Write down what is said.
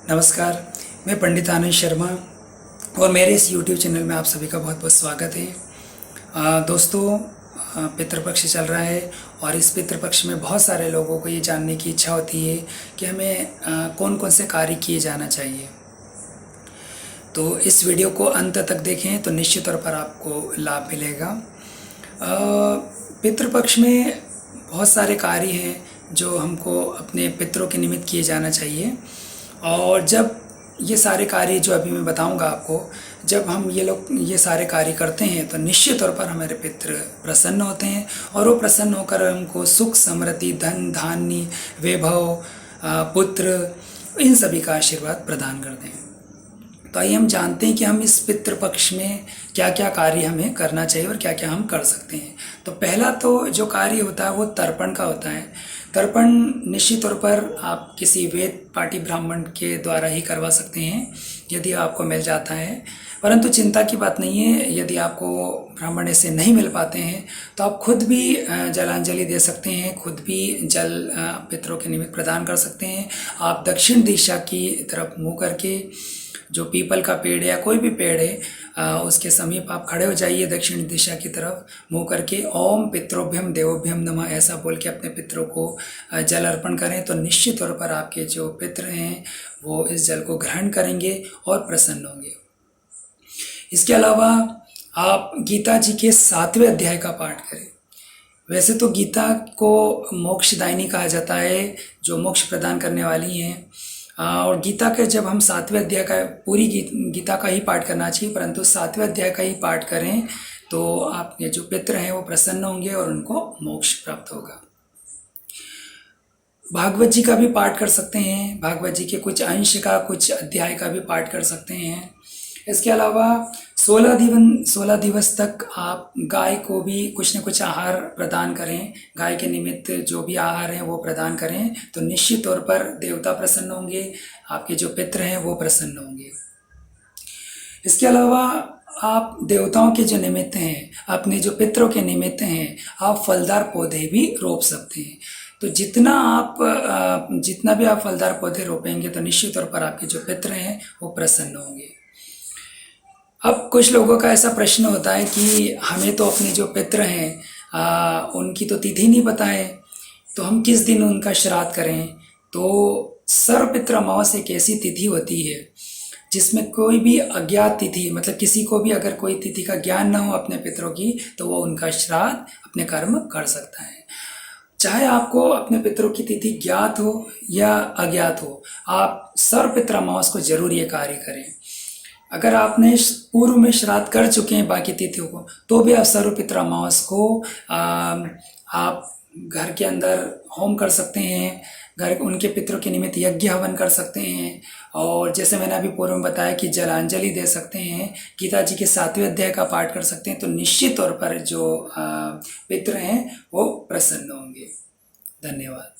नमस्कार, मैं पंडित आनंद शर्मा और मेरे इस YouTube चैनल में आप सभी का बहुत बहुत स्वागत है। दोस्तों, पितृपक्ष चल रहा है और इस पितृपक्ष में बहुत सारे लोगों को ये जानने की इच्छा होती है कि हमें कौन कौन से कार्य किए जाना चाहिए। तो इस वीडियो को अंत तक देखें तो निश्चित तौर पर आपको लाभ मिलेगा। पितृपक्ष में बहुत सारे कार्य हैं जो हमको अपने पितरों के निमित्त किए जाना चाहिए और जब ये सारे कार्य जो अभी मैं बताऊंगा आपको, जब हम ये सारे कार्य करते हैं तो निश्चित तौर पर हमारे पितृ प्रसन्न होते हैं और वो प्रसन्न होकर हमको सुख, समृद्धि, धन, धान्य, वैभव, पुत्र, इन सभी का आशीर्वाद प्रदान करते हैं। तो आइए हम जानते हैं कि हम इस पितृपक्ष में क्या क्या कार्य हमें करना चाहिए और क्या क्या हम कर सकते हैं। तो पहला तो जो कार्य होता है वो तर्पण का होता है। तर्पण निश्चित तौर पर आप किसी वेद पाठी ब्राह्मण के द्वारा ही करवा सकते हैं यदि आपको मिल जाता है, परंतु चिंता की बात नहीं है। यदि आपको ब्राह्मण ऐसे नहीं मिल पाते हैं तो आप खुद भी जलांजलि दे सकते हैं, खुद भी जल पितरों के निमित्त प्रदान कर सकते हैं। आप दक्षिण दिशा की तरफ मुँह करके, जो पीपल का पेड़ या कोई भी पेड़ है उसके समीप आप खड़े हो जाइए, दक्षिण दिशा की तरफ मुँह करके ओम पितरोभ्यम देवोभ्यम नमः ऐसा बोल के अपने पितरों को जल अर्पण करें तो निश्चित तौर पर आपके जो पितर हैं वो इस जल को ग्रहण करेंगे और प्रसन्न होंगे। इसके अलावा आप गीता जी के 7वें अध्याय का पाठ करें। वैसे तो गीता को मोक्षदायिनी कहा जाता है, जो मोक्ष प्रदान करने वाली हैं, और गीता के जब हम 7वें अध्याय का पूरी गीता का ही पाठ करना चाहिए, परंतु 7वें अध्याय का ही पाठ करें तो आपके जो पितर हैं वो प्रसन्न होंगे और उनको मोक्ष प्राप्त होगा। भागवत जी का भी पाठ कर सकते हैं, भागवत जी के कुछ अंश का, कुछ अध्याय का भी पाठ कर सकते हैं। इसके अलावा 16 दिवस तक आप गाय को भी कुछ न कुछ आहार प्रदान करें, गाय के निमित्त जो भी आहार है वो प्रदान करें तो निश्चित तौर पर देवता प्रसन्न होंगे, आपके जो पितर हैं वो प्रसन्न होंगे। इसके अलावा आप देवताओं के जो निमित्त हैं, अपने जो पितरों के निमित्त हैं, आप फलदार पौधे भी रोप सकते हैं। तो जितना भी आप फलदार पौधे रोपेंगे तो निश्चित तौर पर आपके जो पितर हैं वो प्रसन्न होंगे। अब कुछ लोगों का ऐसा प्रश्न होता है कि हमें तो अपने जो पितर हैं उनकी तो तिथि नहीं पता है, तो हम किस दिन उनका श्राद्ध करें। तो सर्वपितृ अमावस्या एक ऐसी तिथि होती है जिसमें कोई भी अज्ञात तिथि, मतलब किसी को भी अगर कोई तिथि का ज्ञान ना हो अपने पितरों की, तो वो उनका श्राद्ध अपने कर्म कर सकता है। चाहे आपको अपने पितरों की तिथि ज्ञात हो या अज्ञात हो, आप सर्वपितृ अमावस्या को जरूर ये कार्य करें। अगर आपने पूर्व में श्राद्ध कर चुके हैं बाकी तिथियों को, तो भी आप सर्वपितृ अमावस्या को आप घर के अंदर होम कर सकते हैं, उनके पितरों के निमित्त यज्ञ हवन कर सकते हैं, और जैसे मैंने अभी पूर्व में बताया कि जलांजलि दे सकते हैं, गीता जी के 7वें अध्याय का पाठ कर सकते हैं। तो निश्चित तौर पर जो पितर हैं वो प्रसन्न होंगे। धन्यवाद।